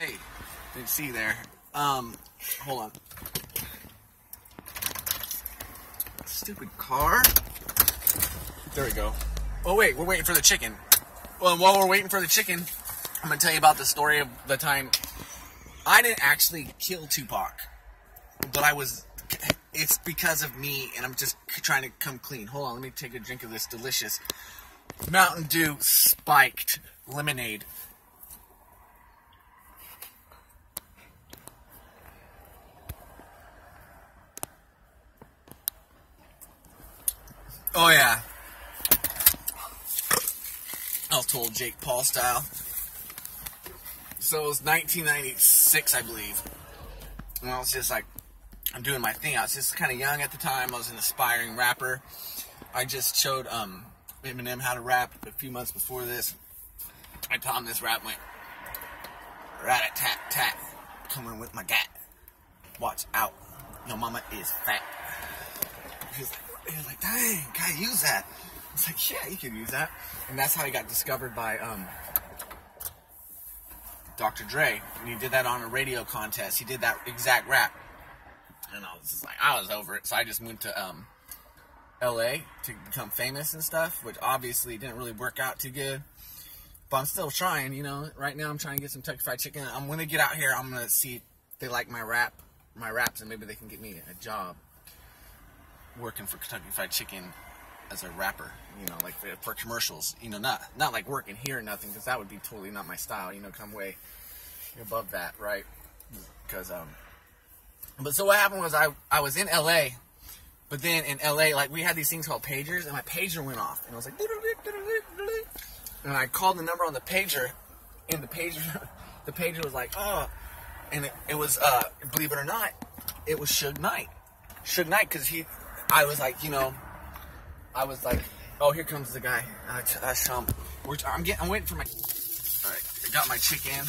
Hey, didn't see you there. Hold on. Stupid car. There we go. Oh wait, we're waiting for the chicken. Well, while we're waiting for the chicken, I'm gonna tell you about the story of the time I didn't actually kill Tupac, but it's because of me, and I'm just trying to come clean. Hold on, let me take a drink of this delicious Mountain Dew spiked lemonade. Oh yeah. I was told Jake Paul style. So it was 1996, I believe. And I was just like, I'm doing my thing. I was just kind of young at the time. I was an aspiring rapper. I just showed Eminem how to rap a few months before this. I taught him this rap, went rat-a-tat-tat, coming with my gat. Watch out, your mama is fat. He was like, dang, can I use that? I was like, yeah, you can use that. And that's how he got discovered by Dr. Dre. And he did that on a radio contest. He did that exact rap. And I was just like, I was over it. So I just went to LA to become famous and stuff, which obviously didn't really work out too good. But I'm still trying, you know. Right now I'm trying to get some Kentucky Fried Chicken. I'm going to get out here. I'm going to see if they like my raps, and maybe they can get me a job working for Kentucky Fried Chicken as a rapper, you know, like for commercials, you know, not like working here or nothing, because that would be totally not my style, you know, come way above that, right? Because, but so what happened was I was in LA, but then in LA, like, we had these things called pagers, and my pager went off, and I was like, and I called the number on the pager, and the pager was like, oh, and it was, believe it or not, it was Suge Knight, because I was like, you know, I was like, oh, here comes the guy. I'm waiting for my. All right, I got my chicken.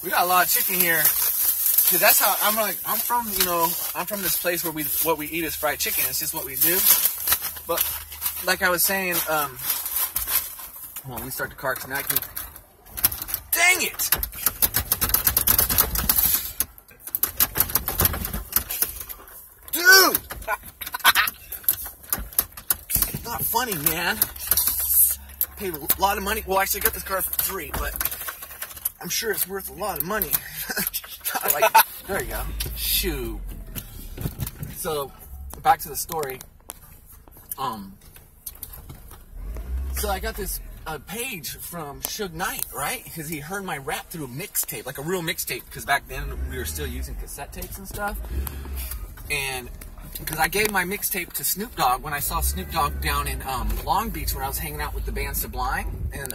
We got a lot of chicken here, cause that's how I'm from. You know, I'm from this place where what we eat is fried chicken. It's just what we do. But like I was saying, hold on, let me start the car. Cause now I can. Dang it! Dude! Not funny, man. Paid a lot of money. Well, actually, I got this car for free, but I'm sure it's worth a lot of money. Like, there you go. Shoo. So, back to the story. So I got this page from Suge Knight, right? Because he heard my rap through a mixtape, like a real mixtape. Because back then we were still using cassette tapes and stuff. And because I gave my mixtape to Snoop Dogg when I saw Snoop Dogg down in Long Beach when I was hanging out with the band Sublime, and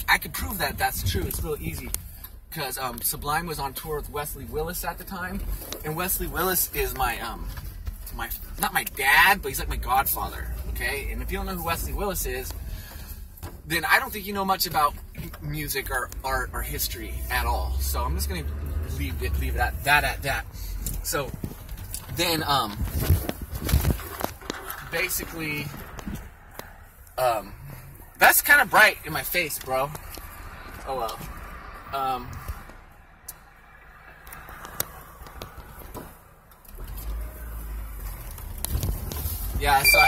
I could prove that that's true. It's real easy because Sublime was on tour with Wesley Willis at the time, and Wesley Willis is my not my dad, but he's like my godfather. Okay, and if you don't know who Wesley Willis is, then I don't think you know much about music or art or history at all. So I'm just gonna leave it at that. So. Then, basically, that's kind of bright in my face, bro. Oh well. Yeah, so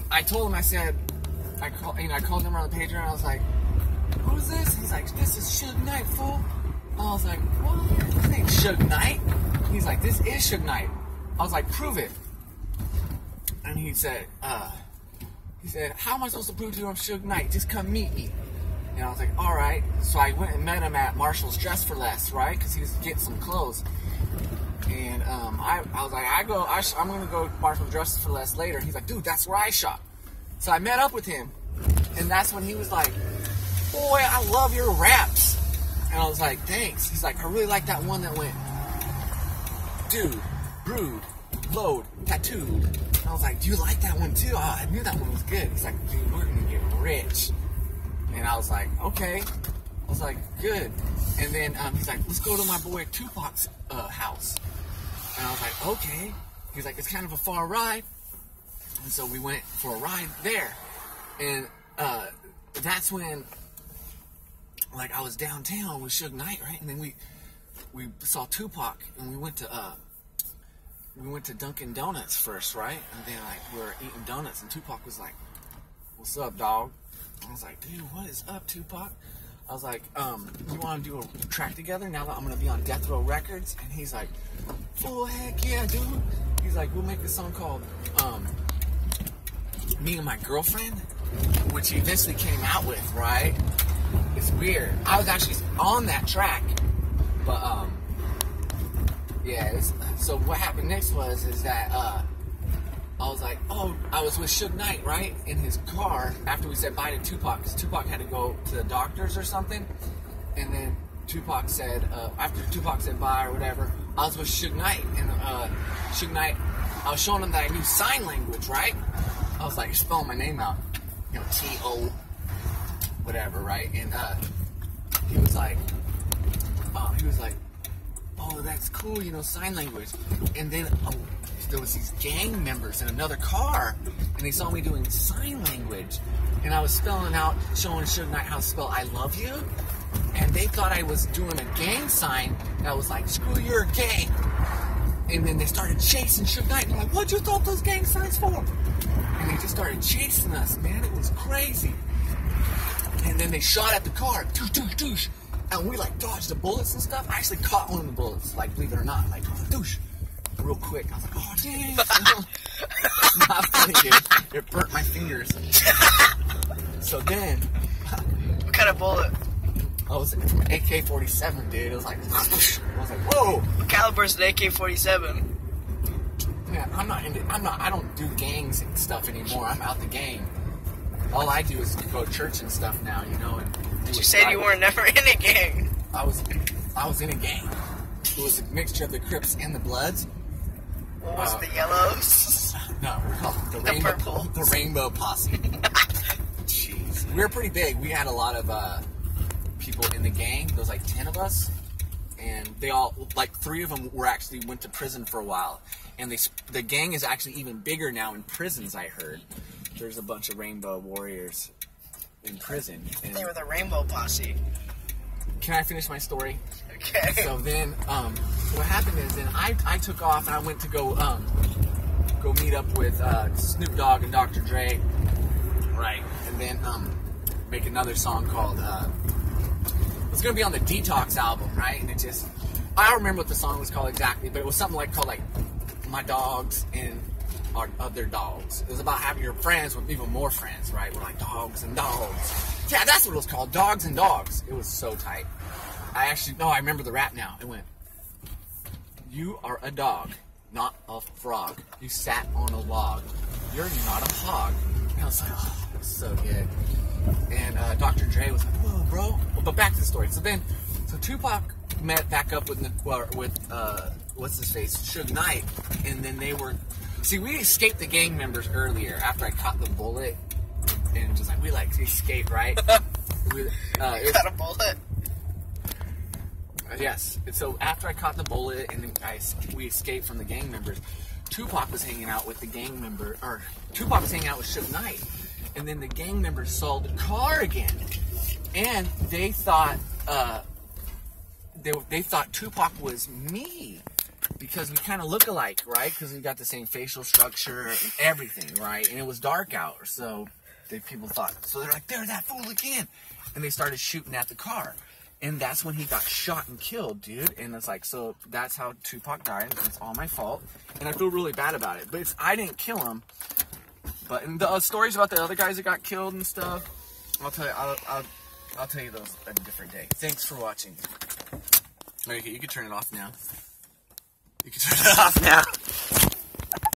I told him, I said, I called him on the pager, and I was like, who's this? He's like, this is Suge Knight, fool. I was like, what? His name's Suge Knight? He's like, this is Suge Knight. I was like, prove it. And he said, how am I supposed to prove to you I'm Suge Knight? Just come meet me. And I was like, all right. So I went and met him at Marshall's Dress for Less, right? Because he was getting some clothes. And I was like, I'm going to go to Marshall's Dress for Less later. He's like, dude, that's where I shop. So I met up with him. And that's when he was like, boy, I love your raps. And I was like, thanks. He's like, I really like that one that went, dude, brood, load, tattooed. And I was like, do you like that one too? Oh, I knew that one was good. He's like, dude, we're gonna get rich. And I was like, okay. I was like, good. And then he's like, let's go to my boy Tupac's house. And I was like, okay. He's like, it's kind of a far ride. And so we went for a ride there. And that's when like I was downtown with Suge Knight, right? And then we saw Tupac, and we went to Dunkin' Donuts first, right? And then like we were eating donuts, and Tupac was like, "What's up, dog?" I was like, "Dude, what is up, Tupac?" I was like, "You want to do a track together now that I'm gonna be on Death Row Records?" And he's like, "Oh heck yeah, dude!" He's like, "We'll make a song called Me and My Girlfriend," which he eventually came out with, right? It's weird. I was actually on that track, but yeah. So what happened next is that I was like, oh, I was with Suge Knight, right, in his car after we said bye to Tupac, because Tupac had to go to the doctors or something, and then Tupac said, after Tupac said bye or whatever, I was with Suge Knight, and Suge Knight, I was showing him that I knew sign language, right? I was like, spelling my name out, you know, T-O, whatever, right? And he was like, oh, that's cool, you know, sign language. And then there was these gang members in another car, and they saw me doing sign language, and I was spelling out, showing Suge Knight how to spell I love you, and they thought I was doing a gang sign that was like, screw your gang. And then they started chasing Suge Knight. They're like, what'd you thought those gang signs for? And they just started chasing us, man. It was crazy. And then they shot at the car, doosh, doosh, doosh. And we like dodged the bullets and stuff. I actually caught one of the bullets, like, believe it or not, like, doosh, real quick. I was like, oh dang. Not funny, dude. It burnt my fingers. So then, what kind of bullet? I was from an AK-47, dude. It was like, I was like, whoa. What caliber is an AK-47? Man, I don't do gangs and stuff anymore. I'm out the gang. All I do is go to church and stuff now, you know. And you said you were never in a gang. I was in a gang. It was a mixture of the Crips and the Bloods. What was the yellows? No, we're called the Rainbow Posse. Jeez, we were pretty big. We had a lot of people in the gang. There was like 10 of us, and they all, like 3 of them went to prison for a while. And the gang is actually even bigger now in prisons, I heard. There's a bunch of Rainbow Warriors in prison. And they were the Rainbow Posse. Can I finish my story? Okay. So then, what happened is, then I took off and I went to go meet up with Snoop Dogg and Dr. Dre, right? And then make another song called it's gonna be on the Detox album, right? And I don't remember what the song was called exactly, but it was something called My Dogs and Our Other Dogs. It was about having your friends with even more friends, right? We're like dogs and dogs. Yeah, that's what it was called, Dogs and Dogs. It was so tight. I remember the rap now. It went, you are a dog, not a frog. You sat on a log. You're not a hog. And I was like, oh, that's so good. And Dr. Dre was like, whoa, bro. But back to the story. So Tupac met back up with what's his face, Suge Knight, and then we escaped the gang members earlier after I caught the bullet, and just like we escaped, right? Caught a bullet. Yes. And so after I caught the bullet and we escaped from the gang members, Tupac was hanging out with Tupac was hanging out with Suge Knight, and then the gang members saw the car again, and they thought they thought Tupac was me. Because we kind of look alike, right? Because we got the same facial structure and everything, right? And it was dark out, so people thought. So they're like, "There's that fool again!" And they started shooting at the car, and that's when he got shot and killed, dude. And it's like, so that's how Tupac died. It's all my fault, and I feel really bad about it. But I didn't kill him. But in the stories about the other guys that got killed and stuff, I'll tell you. I'll tell you those a different day. Thanks for watching. Okay, you can turn it off now. You can turn it off now.